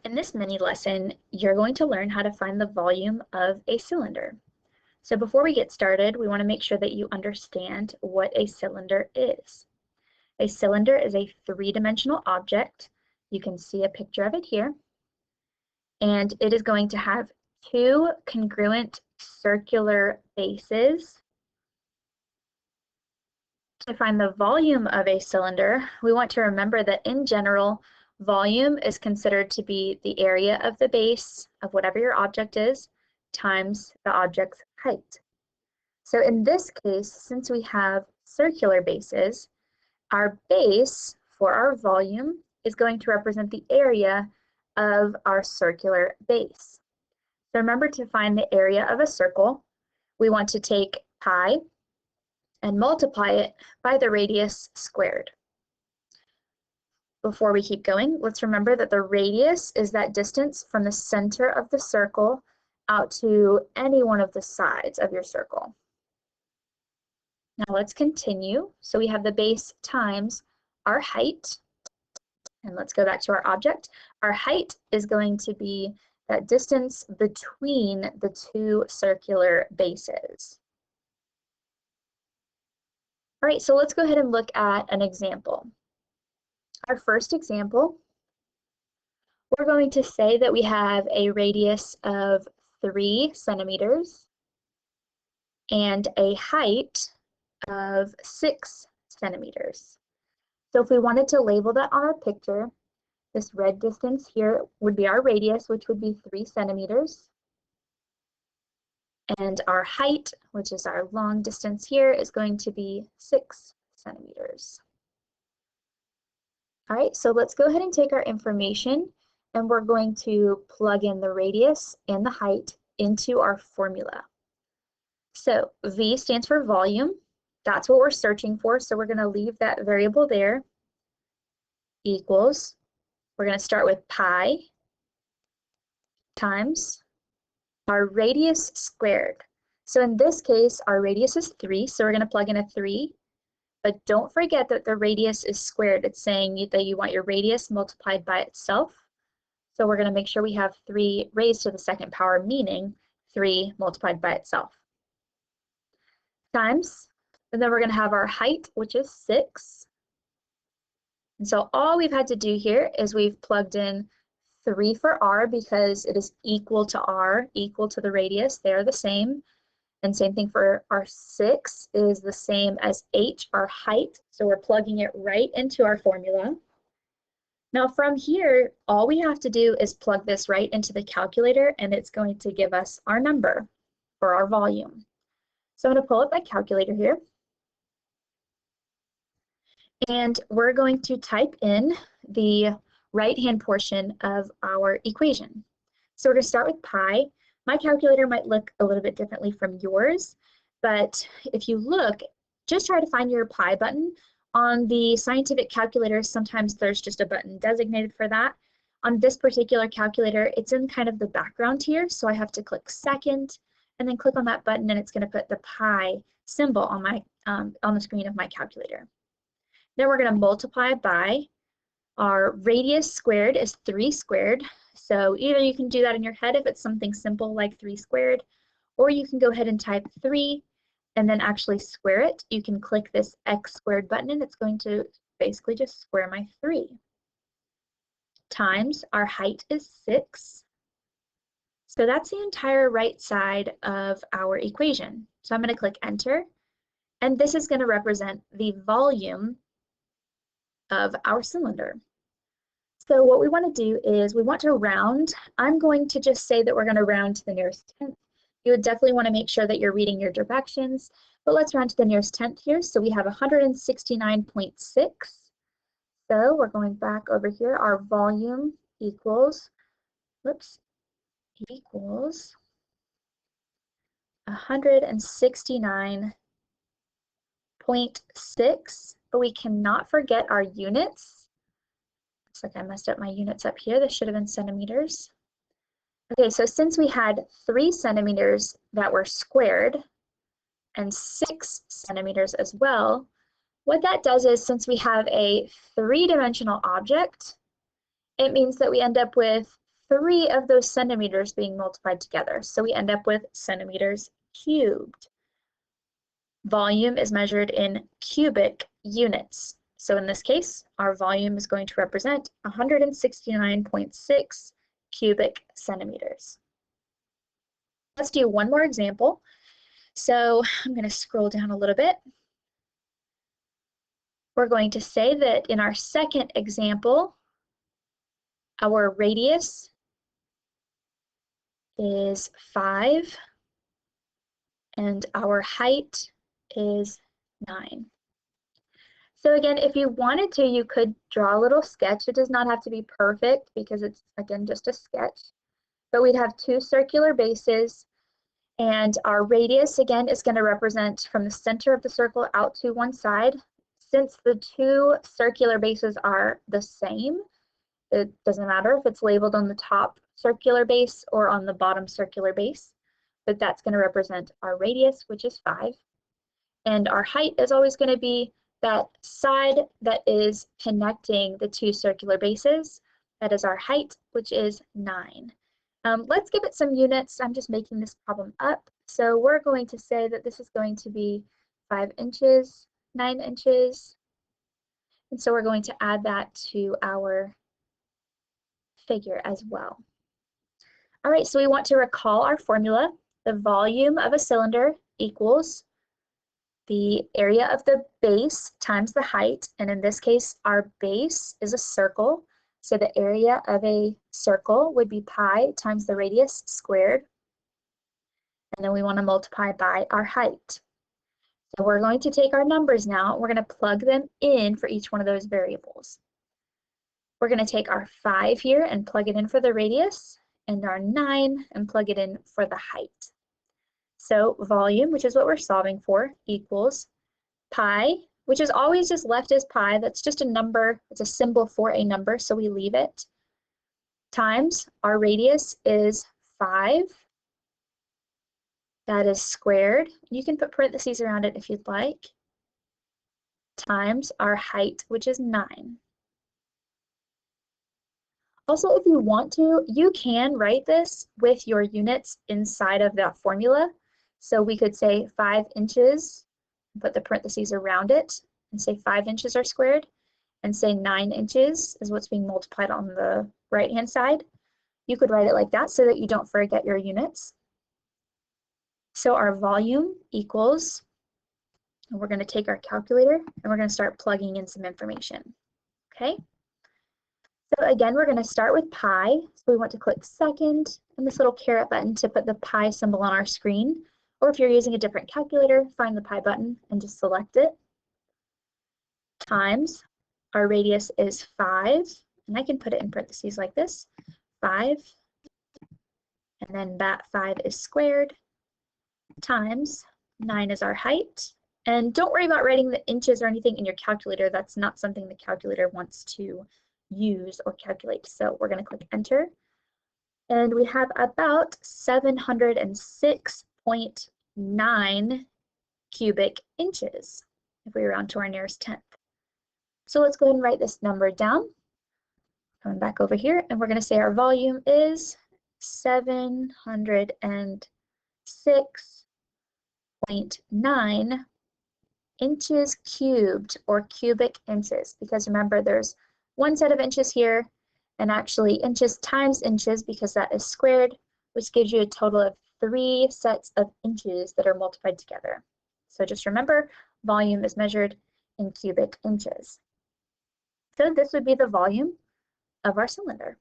In this mini lesson, you're going to learn how to find the volume of a cylinder. So before we get started, we want to make sure that you understand what a cylinder is. A cylinder is a three-dimensional object. You can see a picture of it here. And it is going to have two congruent circular bases. To find the volume of a cylinder, we want to remember that in general, volume is considered to be the area of the base of whatever your object is times the object's height. So in this case, since we have circular bases, our base for our volume is going to represent the area of our circular base. So remember, to find the area of a circle, we want to take pi and multiply it by the radius squared. Before we keep going, let's remember that the radius is that distance from the center of the circle out to any one of the sides of your circle. Now let's continue. So we have the base times our height. And let's go back to our object. Our height is going to be that distance between the two circular bases. All right, so let's go ahead and look at an example. Our first example, we're going to say that we have a radius of 3 centimeters and a height of 6 centimeters. So if we wanted to label that on our picture, this red distance here would be our radius, which would be 3 centimeters. And our height, which is our long distance here, is going to be 6 centimeters. All right, so let's go ahead and take our information, and we're going to plug in the radius and the height into our formula. So V stands for volume. That's what we're searching for, so we're going to leave that variable there. Equals, we're going to start with pi times our radius squared. So in this case, our radius is 3, so we're going to plug in a 3. But don't forget that the radius is squared. It's saying that you want your radius multiplied by itself. So we're going to make sure we have 3 raised to the second power, meaning 3 multiplied by itself. Times, and then we're going to have our height, which is 6. And so all we've had to do here is we've plugged in 3 for r because it is equal to r, equal to the radius. They are the same. And same thing for our 6 is the same as h, our height. So we're plugging it right into our formula. Now from here, all we have to do is plug this right into the calculator, and it's going to give us our number for our volume. So I'm going to pull up my calculator here. And we're going to type in the right-hand portion of our equation. So we're going to start with pi. My calculator might look a little bit differently from yours, but if you look, just try to find your pi button. On the scientific calculator, sometimes there's just a button designated for that. On this particular calculator, it's in kind of the background here, so I have to click second, and then click on that button, and it's going to put the pi symbol on my on the screen of my calculator. Then we're going to multiply by our radius squared is 3 squared. So either you can do that in your head if it's something simple like 3 squared, or you can go ahead and type 3 and then actually square it. You can click this x squared button, and it's going to basically just square my 3. Times our height is 6. So that's the entire right side of our equation. So I'm going to click enter, and this is going to represent the volume of our cylinder. So what we want to do is we want to round. I'm going to just say that we're going to round to the nearest tenth. You would definitely want to make sure that you're reading your directions, but let's round to the nearest tenth here. So we have 169.6. So we're going back over here. Our volume equals, equals 169.6, but we cannot forget our units. Looks like I messed up my units up here. This should have been centimeters. Okay, so since we had 3 centimeters that were squared and 6 centimeters as well, what that does is, since we have a 3-dimensional object, it means that we end up with 3 of those centimeters being multiplied together. So we end up with centimeters cubed. Volume is measured in cubic units. So in this case, our volume is going to represent 169.6 cubic centimeters. Let's do one more example. So I'm going to scroll down a little bit. We're going to say that in our second example, our radius is 5 and our height is 9. So again, if you wanted to, you could draw a little sketch. It does not have to be perfect because it's, again, just a sketch. But we'd have 2 circular bases, and our radius, again, is going to represent from the center of the circle out to one side. Since the 2 circular bases are the same, it doesn't matter if it's labeled on the top circular base or on the bottom circular base, but that's going to represent our radius, which is 5. And our height is always going to be that side that is connecting the 2 circular bases. That is our height, which is 9. Let's give it some units. I'm just making this problem up. So we're going to say that this is going to be 5 inches, 9 inches. And so we're going to add that to our figure as well. All right, so we want to recall our formula. The volume of a cylinder equals the area of the base times the height, and in this case, our base is a circle, so the area of a circle would be pi times the radius squared, and then we want to multiply by our height. So we're going to take our numbers now, we're going to plug them in for each one of those variables. We're going to take our 5 here and plug it in for the radius, and our 9 and plug it in for the height. So volume, which is what we're solving for, equals pi, which is always just left as pi. That's just a number. It's a symbol for a number, so we leave it. Times our radius is 5. That is squared. You can put parentheses around it if you'd like. Times our height, which is 9. Also, if you want to, you can write this with your units inside of that formula. So we could say 5 inches, put the parentheses around it, and say 5 inches are squared, and say 9 inches is what's being multiplied on the right-hand side. You could write it like that so that you don't forget your units. So our volume equals, and we're going to take our calculator, and we're going to start plugging in some information. Okay? So again, we're going to start with pi. So we want to click second and this little caret button to put the pi symbol on our screen. Or if you're using a different calculator, find the pi button and just select it. Times, our radius is 5, and I can put it in parentheses like this, 5, and then that 5 is squared, times 9 is our height. And don't worry about writing the inches or anything in your calculator. That's not something the calculator wants to use or calculate. So we're going to click enter. And we have about 706.9 cubic inches if we round to our nearest tenth. So let's go ahead and write this number down. Coming back over here, and we're going to say our volume is 706.9 inches cubed, or cubic inches, because remember there's one set of inches here, and actually inches times inches, because that is squared, which gives you a total of 3 sets of inches that are multiplied together. So just remember, volume is measured in cubic inches. So this would be the volume of our cylinder.